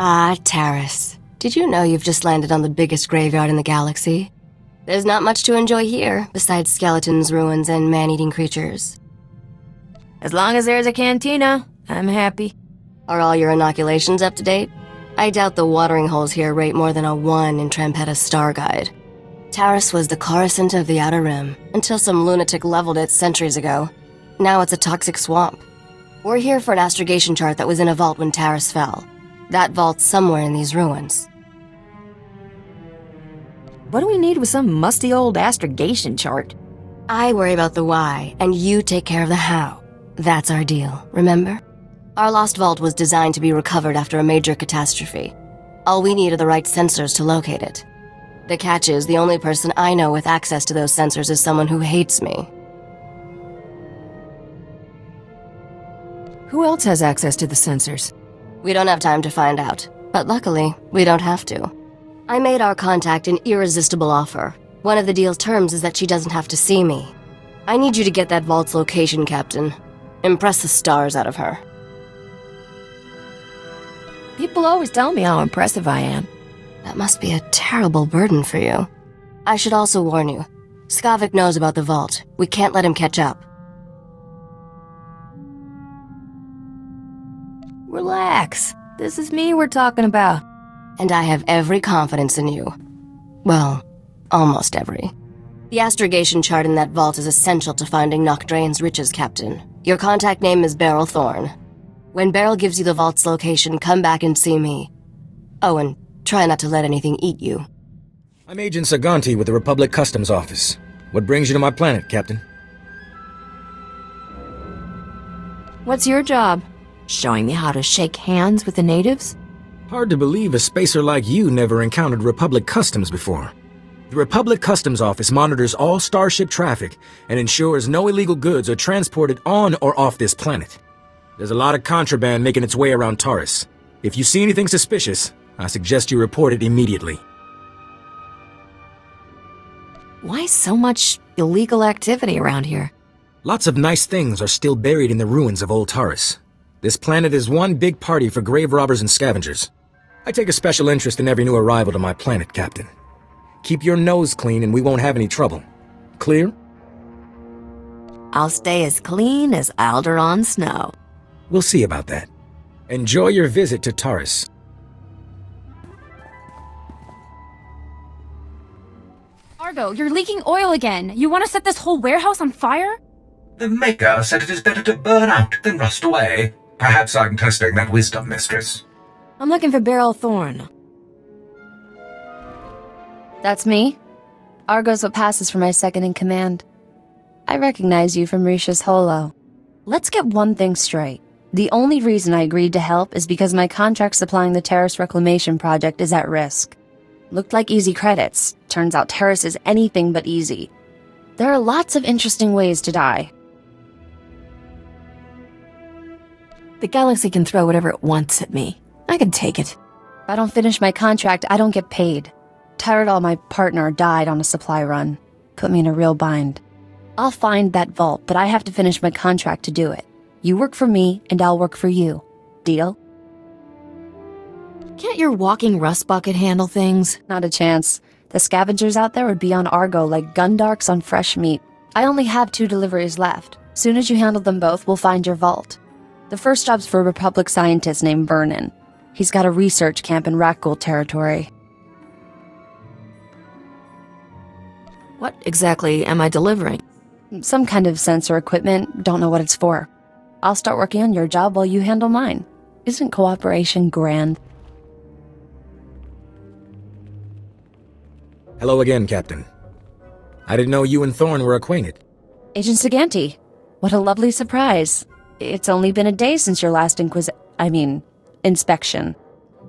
Ah, Taris. Did you know you've just landed on the biggest graveyard in the galaxy? There's not much to enjoy here, besides skeletons, ruins, and man-eating creatures. As long as there's a cantina, I'm happy. Are all your inoculations up to date? I doubt the watering holes here rate more than a 1 in Trampetta's star guide. Taris was the Coruscant of the Outer Rim, until some lunatic leveled it centuries ago. Now it's a toxic swamp. We're here for an astrogation chart that was in a vault when Taris fell. That vault's somewhere in these ruins. What do we need with some musty old astrogation chart? I worry about the why, and you take care of the how. That's our deal, remember? Our lost vault was designed to be recovered after a major catastrophe. All we need are the right sensors to locate it. The catch is, the only person I know with access to those sensors is someone who hates me. Who else has access to the sensors? We don't have time to find out, but luckily, we don't have to. I made our contact an irresistible offer. One of the deal's terms is that she doesn't have to see me. I need you to get that vault's location, Captain. Impress the stars out of her. People always tell me how impressive I am. That must be a terrible burden for you. I should also warn you. Skavik knows about the vault. We can't let him catch up. Relax. This is me we're talking about. And I have every confidence in you. Well, almost every. The astrogation chart in that vault is essential to finding Nocdrane's riches, Captain. Your contact name is Beryl Thorne. When Beryl gives you the vault's location, come back and see me. Oh, and try not to let anything eat you. I'm Agent Saganti with the Republic Customs Office. What brings you to my planet, Captain? What's your job? Showing me how to shake hands with the natives? Hard to believe a spacer like you never encountered Republic Customs before. The Republic Customs Office monitors all starship traffic and ensures no illegal goods are transported on or off this planet. There's a lot of contraband making its way around Taris. If you see anything suspicious, I suggest you report it immediately. Why so much illegal activity around here? Lots of nice things are still buried in the ruins of old Taris. This planet is one big party for grave robbers and scavengers. I take a special interest in every new arrival to my planet, Captain. Keep your nose clean and we won't have any trouble. Clear? I'll stay as clean as Alderaan snow. We'll see about that. Enjoy your visit to Taris. Argo, you're leaking oil again. You want to set this whole warehouse on fire? The Maker said it is better to burn out than rust away. Perhaps I'm testing that wisdom, Mistress. I'm looking for Beryl Thorne. That's me. Argo's what passes for my second-in-command. I recognize you from Risha's holo. Let's get one thing straight. The only reason I agreed to help is because my contract supplying the Taris Reclamation Project is at risk. Looked like easy credits. Turns out Taris is anything but easy. There are lots of interesting ways to die. The galaxy can throw whatever it wants at me. I can take it. If I don't finish my contract, I don't get paid. Taradol, my partner, died on a supply run. Put me in a real bind. I'll find that vault, but I have to finish my contract to do it. You work for me, and I'll work for you. Deal? Can't your walking rust bucket handle things? Not a chance. The scavengers out there would be on Argo like gundarks on fresh meat. I only have 2 deliveries left. Soon as you handle them both, we'll find your vault. The first job's for a Republic scientist named Vernon. He's got a research camp in Rakghoul territory. What exactly am I delivering? Some kind of sensor equipment, don't know what it's for. I'll start working on your job while you handle mine. Isn't cooperation grand? Hello again, Captain. I didn't know you and Thorne were acquainted. Agent Saganti. What a lovely surprise. It's only been a day since your last inspection.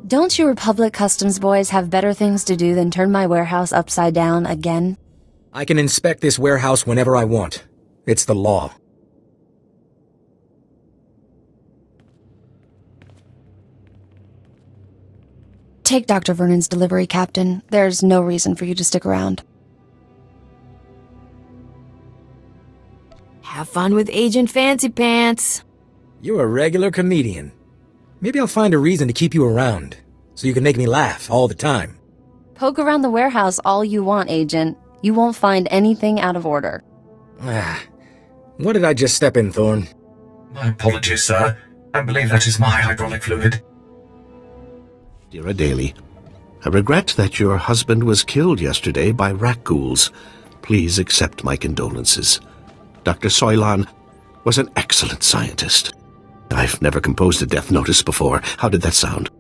Don't you Republic Customs boys have better things to do than turn my warehouse upside down again? I can inspect this warehouse whenever I want. It's the law. Take Dr. Vernon's delivery, Captain. There's no reason for you to stick around. Have fun with Agent Fancy Pants. You're a regular comedian. Maybe I'll find a reason to keep you around. So you can make me laugh all the time. Poke around the warehouse all you want, Agent. You won't find anything out of order. What did I just step in, Thorn? My apologies, sir. I believe that is my hydraulic fluid. Dear Adele, I regret that your husband was killed yesterday by rat ghouls. Please accept my condolences. Dr. Soilan was an excellent scientist. I've never composed a death notice before. How did that sound?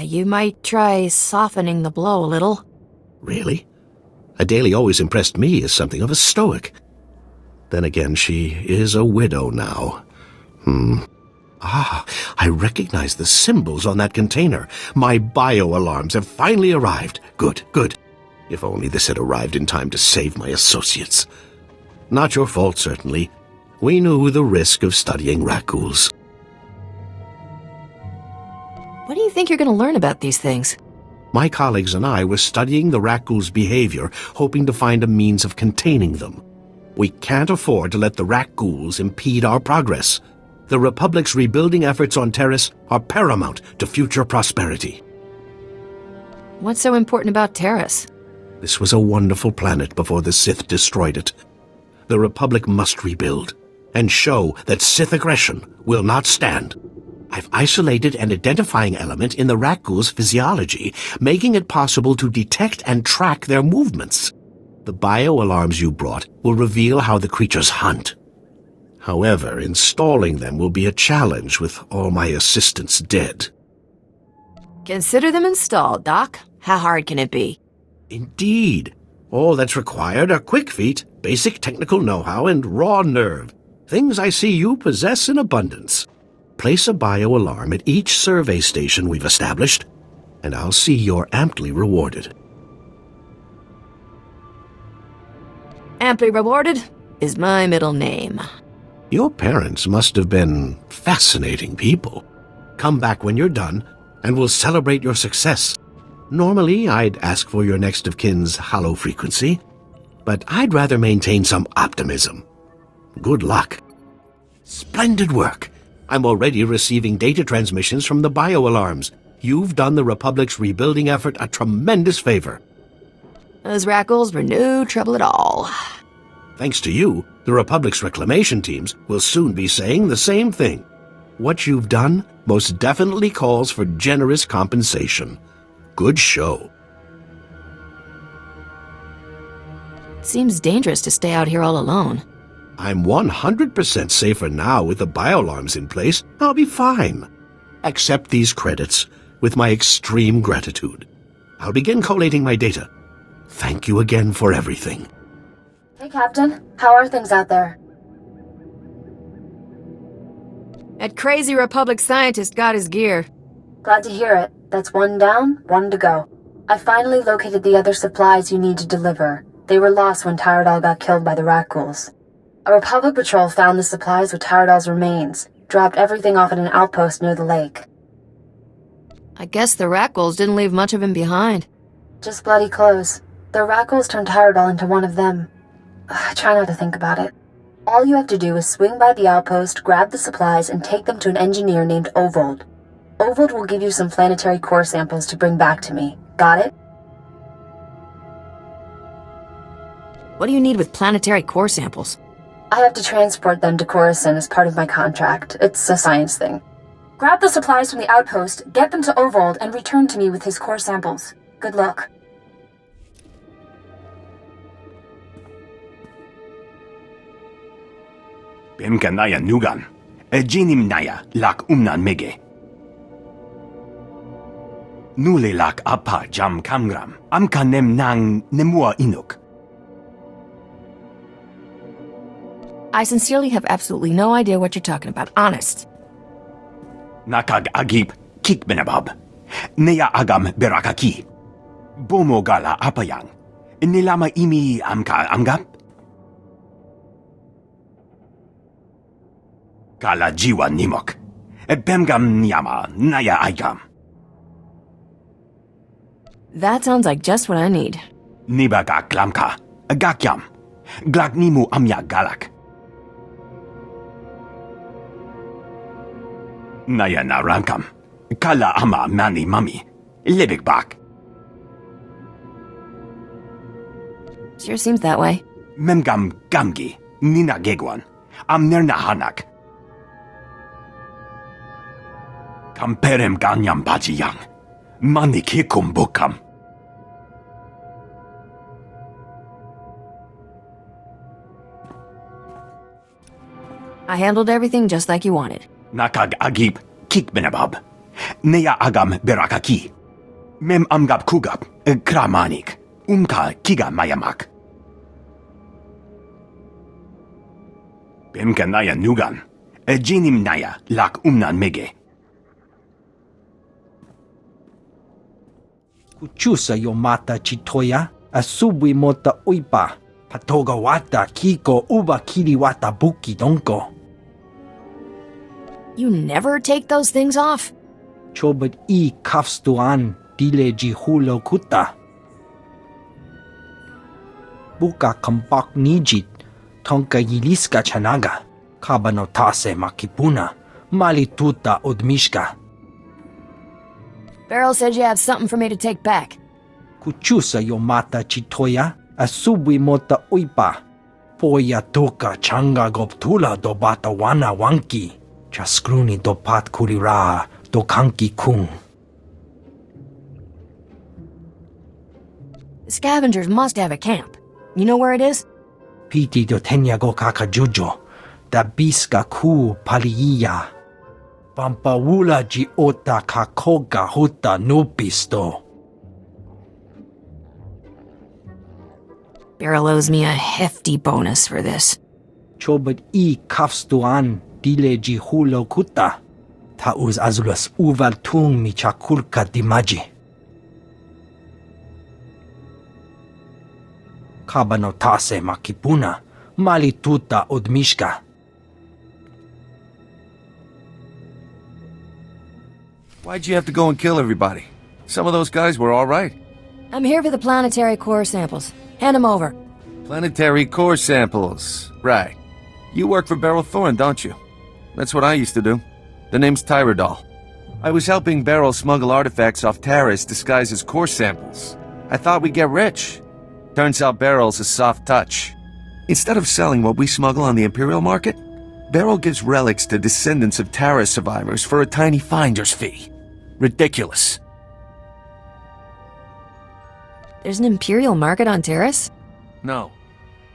You might try softening the blow a little. Really? Adele always impressed me as something of a stoic. Then again, she is a widow now. I recognize the symbols on that container. My bio-alarms have finally arrived. Good, good. If only this had arrived in time to save my associates. Not your fault, certainly. We knew the risk of studying rat ghouls. What do you think you're going to learn about these things? My colleagues and I were studying the rat ghouls' behavior, hoping to find a means of containing them. We can't afford to let the rat ghouls impede our progress. The Republic's rebuilding efforts on Taris are paramount to future prosperity. What's so important about Taris? This was a wonderful planet before the Sith destroyed it. The Republic must rebuild and show that Sith aggression will not stand. I've isolated an identifying element in the rat ghouls' physiology, making it possible to detect and track their movements. The bio-alarms you brought will reveal how the creatures hunt. However, installing them will be a challenge with all my assistants dead. Consider them installed, Doc. How hard can it be? Indeed. All that's required are quick feet, basic technical know-how, and raw nerve. Things I see you possess in abundance. Place a bio-alarm at each survey station we've established, and I'll see you're amply rewarded. Amply rewarded is my middle name. Your parents must have been fascinating people. Come back when you're done, and we'll celebrate your success. Normally, I'd ask for your next of kin's hollow frequency, but I'd rather maintain some optimism. Good luck. Splendid work. I'm already receiving data transmissions from the bio-alarms. You've done the Republic's rebuilding effort a tremendous favor. Those rackles were no trouble at all. Thanks to you, the Republic's reclamation teams will soon be saying the same thing. What you've done most definitely calls for generous compensation. Good show. It seems dangerous to stay out here all alone. I'm 100% safer now with the bio-alarms in place. I'll be fine. Accept these credits with my extreme gratitude. I'll begin collating my data. Thank you again for everything. Hey, Captain. How are things out there? That crazy Republic scientist got his gear. Glad to hear it. That's one down, one to go. I finally located the other supplies you need to deliver. They were lost when Tyradal got killed by the rat ghouls. A Republic patrol found the supplies with Tyradal's remains, dropped everything off at an outpost near the lake. I guess the rackles didn't leave much of him behind. Just bloody clothes. The rat ghouls turned Tyradal into one of them. I try not to think about it. All you have to do is swing by the outpost, grab the supplies, and take them to an engineer named Ovold. Ovold will give you some planetary core samples to bring back to me. Got it? What do you need with planetary core samples? I have to transport them to Coruscant as part of my contract. It's a science thing. Grab the supplies from the outpost, get them to Ovold, and return to me with his core samples. Good luck. Bimkanaya nugan. Ejinim naya lak umnan mege. Nule lak apa jam kamgram. Amkanem nang nemua inuk. I sincerely have absolutely no idea what you're talking about. Honest. Nakag agip kik benabab. Neya agam berakaki. Bomo gala apayang. Nilama imi amka amgap? Kala jiwa nimok. Bemgam niyama naya aigam. That sounds like just what I need. Nibaga klamka. Gakyam. Glagnimu amya galak. Naya narangkam. Kala ama mani mami. Libik bak. Sure seems that way. Memgam gamgi. Nina gegwan. Amnerna hanak. Kamperem ganyam bajiyang. Mani kikum bukam. I handled everything just like you wanted. Nakag agib kik benabab. Neya agam berakaki. Mem amgab kugab kramanik. Umka kiga mayamak. Bemka naya nugan. Jinim naya lak umnan mege. Kuchusa yo mata chitoya, asubwi mota uipa, patoga wata kiko uba kiri wata buki donko. You never take those things off? Chobet I kafstuan dile jihulo kuta. Buka kampak nijit, tonka yiliska chanaga, kabano tase makipuna, malituta odmishka. Beryl said you have something for me to take back. Kuchusa yo mata chitoya, asubwi mota uipa. Poya toka changa goptula do bata wana wanki. Chaskruni do pat kulira do kanki kung. The scavengers must have a camp. You know where it is? Piti do tenya go kaka jujo. Da biska ku paliya. Pampawula ji ota kakoga hota nupisto. Beryl owes me a hefty bonus for this. Chobet I kafstuan dile ji hulo kuta. Tauz azulas uval tung mi chakulka dimaji. Kabano tase makipuna, malituta odmishka. Why'd you have to go and kill everybody? Some of those guys were all right. I'm here for the planetary core samples. Hand them over. Planetary core samples. Right. You work for Beryl Thorne, don't you? That's what I used to do. The name's Tyrodol. I was helping Beryl smuggle artifacts off Taris disguised as core samples. I thought we'd get rich. Turns out Beryl's a soft touch. Instead of selling what we smuggle on the Imperial market, Beryl gives relics to descendants of Taris survivors for a tiny finder's fee. Ridiculous. There's an Imperial market on Taris? No.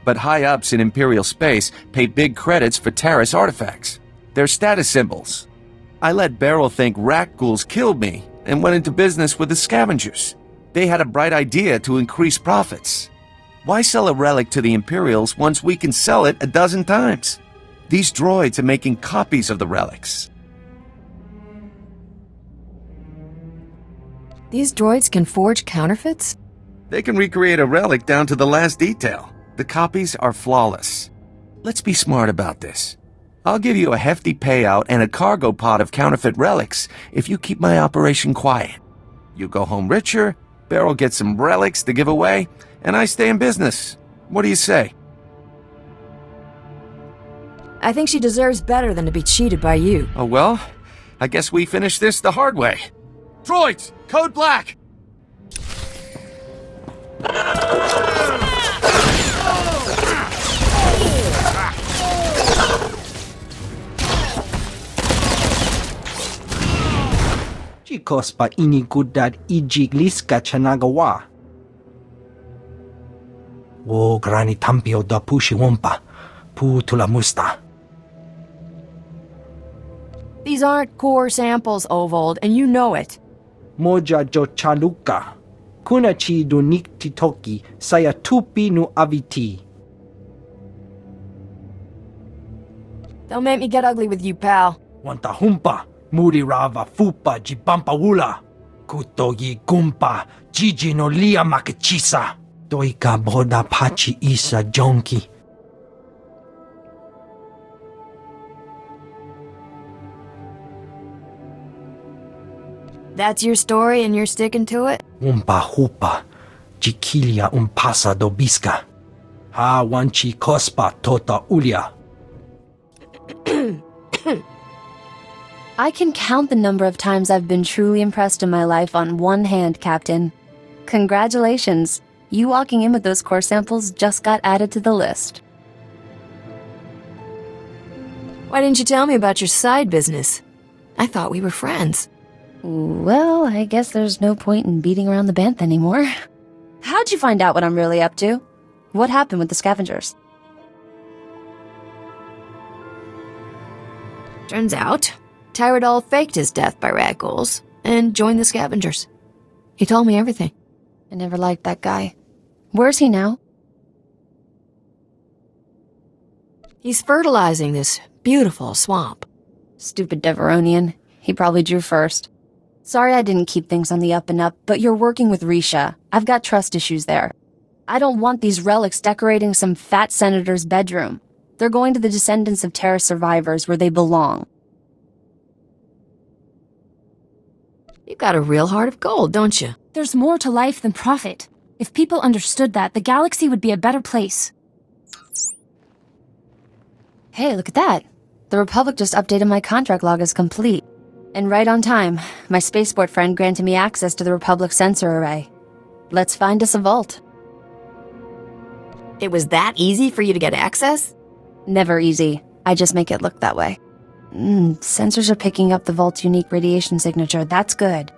But high-ups in Imperial space pay big credits for Taris artifacts. They're status symbols. I let Beryl think rat ghouls killed me and went into business with the scavengers. They had a bright idea to increase profits. Why sell a relic to the Imperials once we can sell it a dozen times? These droids are making copies of the relics. These droids can forge counterfeits? They can recreate a relic down to the last detail. The copies are flawless. Let's be smart about this. I'll give you a hefty payout and a cargo pod of counterfeit relics if you keep my operation quiet. You go home richer, Beryl gets some relics to give away, and I stay in business. What do you say? I think she deserves better than to be cheated by you. Oh well, I guess we finish this the hard way. Droids, code black! Chikos pa inigudad ijigliska chanagawa. Wo grani tampio da pushi wompa, pu tula musta. These aren't core samples, Ovold, and you know it. Moja jo chaluka. Kunachi do niktitoki saya tupi nu aviti. Don't make me get ugly with you, pal. Wanta humpa, muri rava fupa jibampa wula. Kutogi gumpa, jiji no lia makachisa. Doika boda pachi isa jonki. That's your story and you're sticking to it? Umpa hupa, jikilia umpasa dobiska. Ha wanchi kospa tota ulia. I can count the number of times I've been truly impressed in my life on one hand, Captain. Congratulations. You walking in with those core samples just got added to the list. Why didn't you tell me about your side business? I thought we were friends. Well, I guess there's no point in beating around the bantha anymore. How'd you find out what I'm really up to? What happened with the scavengers? Turns out, Tyrodol faked his death by radicals and joined the scavengers. He told me everything. I never liked that guy. Where's he now? He's fertilizing this beautiful swamp. Stupid Deveronian. He probably drew first. Sorry I didn't keep things on the up and up, but you're working with Risha. I've got trust issues there. I don't want these relics decorating some fat senator's bedroom. They're going to the descendants of Taris survivors where they belong. You've got a real heart of gold, don't you? There's more to life than profit. If people understood that, the galaxy would be a better place. Hey, look at that. The Republic just updated my contract log as complete. And right on time, my spaceport friend granted me access to the Republic sensor array. Let's find us a vault. It was that easy for you to get access? Never easy. I just make it look that way. Sensors are picking up the vault's unique radiation signature. That's good.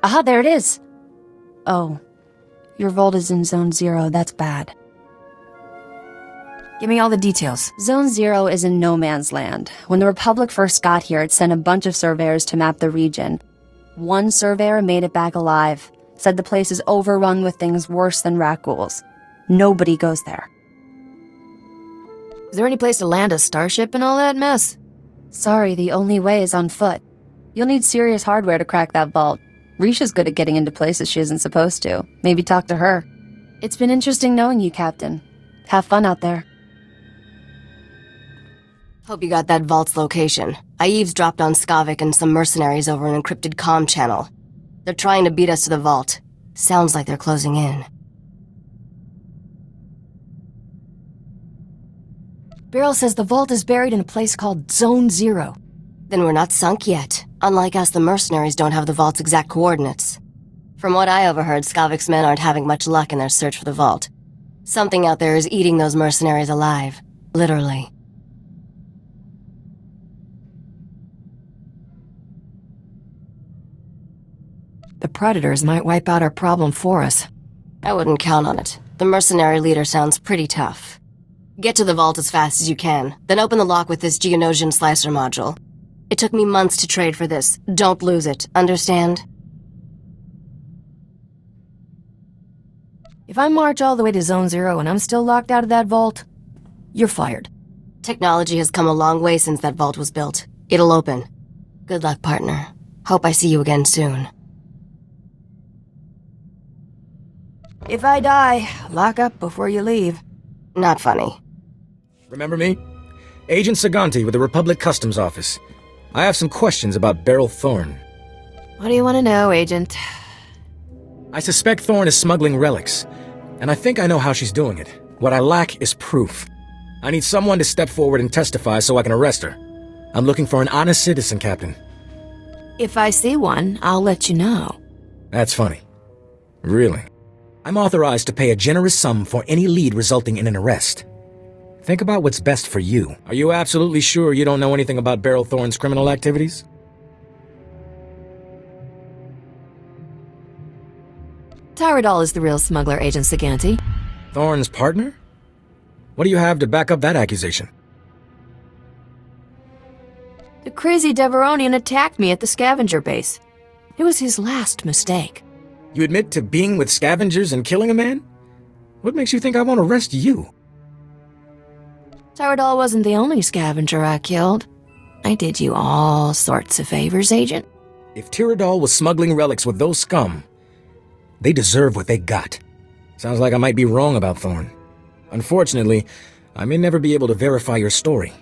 Aha, there it is. Oh, your vault is in Zone 0. That's bad. Give me all the details. Zone 0 is in no man's land. When the Republic first got here, it sent a bunch of surveyors to map the region. One surveyor made it back alive. Said the place is overrun with things worse than rat ghouls. Nobody goes there. Is there any place to land a starship in all that mess? Sorry, the only way is on foot. You'll need serious hardware to crack that vault. Risha's good at getting into places she isn't supposed to. Maybe talk to her. It's been interesting knowing you, Captain. Have fun out there. Hope you got that vault's location. I eavesdropped on Skavik and some mercenaries over an encrypted comm channel. They're trying to beat us to the vault. Sounds like they're closing in. Beryl says the vault is buried in a place called Zone 0. Then we're not sunk yet. Unlike us, the mercenaries don't have the vault's exact coordinates. From what I overheard, Skavik's men aren't having much luck in their search for the vault. Something out there is eating those mercenaries alive. Literally. The Predators might wipe out our problem for us. I wouldn't count on it. The mercenary leader sounds pretty tough. Get to the vault as fast as you can, then open the lock with this Geonosian slicer module. It took me months to trade for this. Don't lose it, understand? If I march all the way to Zone 0 and I'm still locked out of that vault, you're fired. Technology has come a long way since that vault was built. It'll open. Good luck, partner. Hope I see you again soon. If I die, lock up before you leave. Not funny. Remember me? Agent Saganti with the Republic Customs Office. I have some questions about Beryl Thorne. What do you want to know, Agent? I suspect Thorne is smuggling relics, and I think I know how she's doing it. What I lack is proof. I need someone to step forward and testify so I can arrest her. I'm looking for an honest citizen, Captain. If I see one, I'll let you know. That's funny. Really. I'm authorized to pay a generous sum for any lead resulting in an arrest. Think about what's best for you. Are you absolutely sure you don't know anything about Beryl Thorne's criminal activities? Tyrodol is the real smuggler, Agent Saganti. Thorne's partner? What do you have to back up that accusation? The crazy Deveronian attacked me at the scavenger base. It was his last mistake. You admit to being with scavengers and killing a man? What makes you think I won't arrest you? Tyrodol wasn't the only scavenger I killed. I did you all sorts of favors, Agent. If Tyrodol was smuggling relics with those scum, they deserve what they got. Sounds like I might be wrong about Thorne. Unfortunately, I may never be able to verify your story.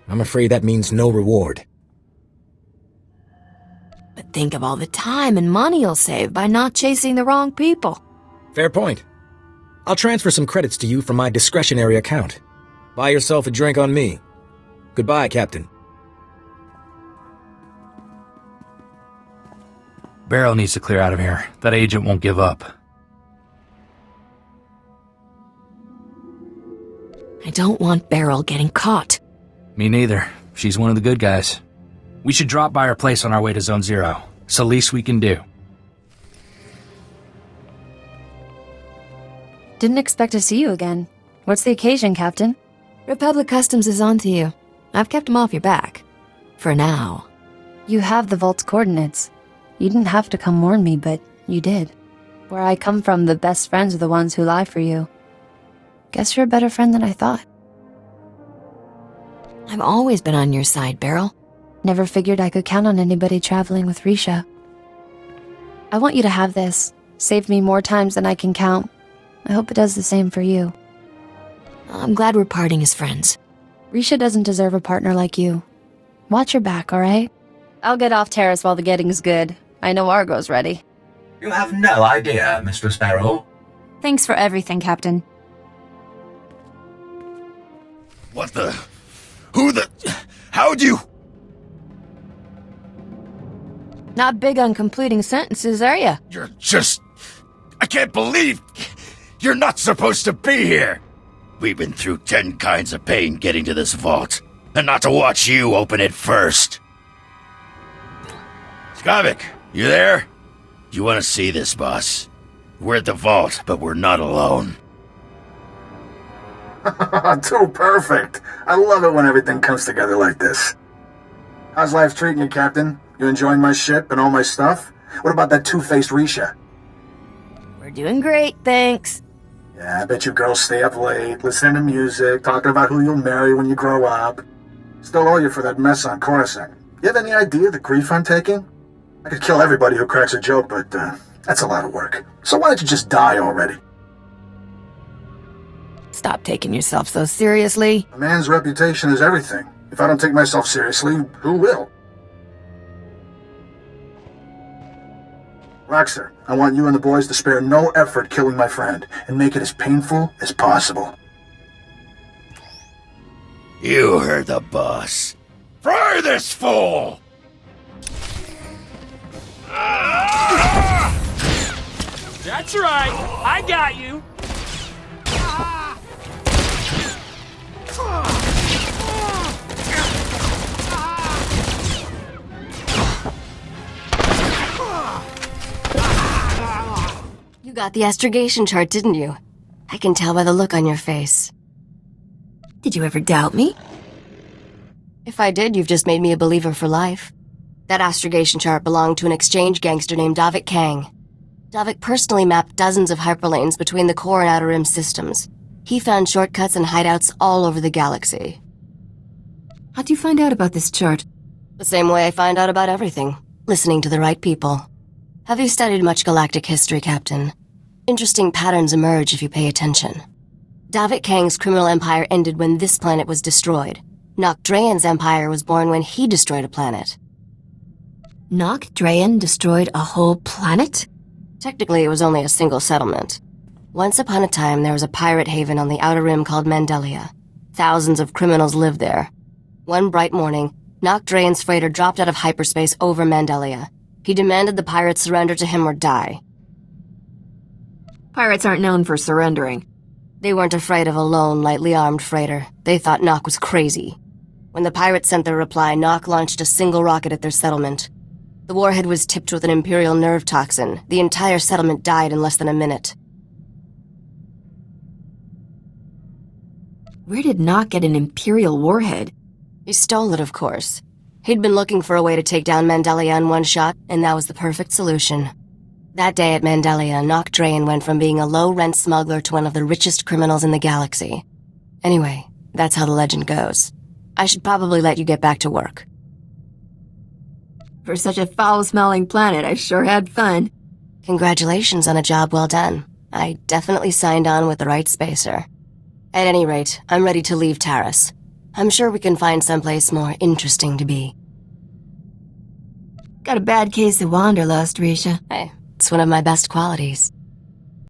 I'm afraid that means no reward. But think of all the time and money you'll save by not chasing the wrong people. Fair point. I'll transfer some credits to you from my discretionary account. Buy yourself a drink on me. Goodbye, Captain. Beryl needs to clear out of here. That agent won't give up. I don't want Beryl getting caught. Me neither. She's one of the good guys. We should drop by her place on our way to Zone Zero. It's the least we can do. Didn't expect to see you again. What's the occasion, Captain? Republic Customs is on to you. I've kept him off your back. For now. You have the vault's coordinates. You didn't have to come warn me, but you did. Where I come from, the best friends are the ones who lie for you. Guess you're a better friend than I thought. I've always been on your side, Beryl. Never figured I could count on anybody traveling with Risha. I want you to have this. Saved me more times than I can count. I hope it does the same for you. I'm glad we're parting as friends. Risha doesn't deserve a partner like you. Watch your back, alright? I'll get off Taris while the getting's good. I know Argo's ready. You have no idea, Mr. Sparrow. Thanks for everything, Captain. What the? Who the? How'd you? Not big on completing sentences, are ya? You're just... I can't believe... You're not supposed to be here! We've been through 10 kinds of pain getting to this vault, and not to watch you open it first. Skavik, you there? You want to see this, boss? We're at the vault, but we're not alone. Too perfect. I love it when everything comes together like this. How's life treating you, Captain? You enjoying my ship and all my stuff? What about that two-faced Risha? We're doing great, thanks. Yeah, I bet you girls stay up late, listening to music, talking about who you'll marry when you grow up. Still owe you for that mess on Coruscant. You have any idea the grief I'm taking? I could kill everybody who cracks a joke, but that's a lot of work. So why don't you just die already? Stop taking yourself so seriously. A man's reputation is everything. If I don't take myself seriously, who will? Roxer, I want you and the boys to spare no effort killing my friend, and make it as painful as possible. You heard the boss. Fry this fool! That's right! I got you! You got the astrogation chart, didn't you? I can tell by the look on your face. Did you ever doubt me? If I did, you've just made me a believer for life. That astrogation chart belonged to an exchange gangster named Davik Kang. Davik personally mapped dozens of hyperlanes between the core and outer rim systems. He found shortcuts and hideouts all over the galaxy. How'd you find out about this chart? The same way I find out about everything. Listening to the right people. Have you studied much galactic history, Captain? Interesting patterns emerge if you pay attention. Davik Kang's criminal empire ended when this planet was destroyed. Nok Drayan's empire was born when he destroyed a planet. Nok Drayan destroyed a whole planet? Technically, it was only a single settlement. Once upon a time, there was a pirate haven on the outer rim called Mandelia. Thousands of criminals lived there. One bright morning, Nok Drayan's freighter dropped out of hyperspace over Mandelia. He demanded the pirates surrender to him or die. Pirates aren't known for surrendering. They weren't afraid of a lone, lightly armed freighter. They thought Nok was crazy. When the pirates sent their reply, Nok launched a single rocket at their settlement. The warhead was tipped with an Imperial nerve toxin. The entire settlement died in less than a minute. Where did Nok get an Imperial warhead? He stole it, of course. He'd been looking for a way to take down Mandelia in one shot, and that was the perfect solution. That day at Mandelia, Nok Drayan went from being a low-rent smuggler to one of the richest criminals in the galaxy. Anyway, that's how the legend goes. I should probably let you get back to work. For such a foul-smelling planet, I sure had fun. Congratulations on a job well done. I definitely signed on with the right spacer. At any rate, I'm ready to leave Taris. I'm sure we can find someplace more interesting to be. Got a bad case of wanderlust, Risha. Hey, it's one of my best qualities.